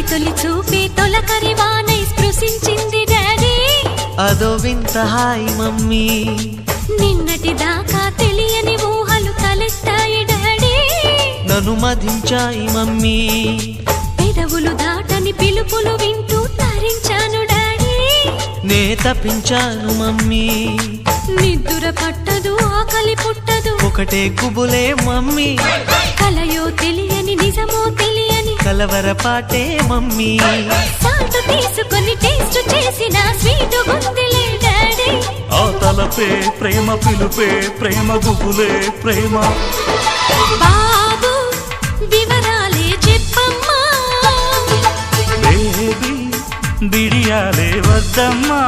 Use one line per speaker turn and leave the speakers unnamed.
తొలి తొలి చూపే తొలకరి వానై స్పృశించింది డాడీ
అదో వింత హాయ్ మమ్మీ
నిన్నటి దాకా తెలియని ఊహలు తలెత్తాయి డాడీ
నన్ను మదించాయి మమ్మీ
పెదవులు దాటని పిలుపులు వింటూ తరించాను డాడీ
నే తప్పించాను మమ్మీ
నిద్దుర పట్టదు ఆకలి పుట్టదు
ఒకటే కుబులే మమ్మీ
కలయో తెలియని నిజమో తెలియని
కలవరపాటే మమ్మీ
సాల్ట్ తీసుకొని టేస్ట్ చేసిన స్వీట్ గుందిలే డాడీ
ఆ తలపే ప్రేమ పిలుపే ప్రేమ గుబులే ప్రేమ
బాబు వివరాలే చెప్పమ్మా
బేబీ బిడియాలే వద్దమ్మా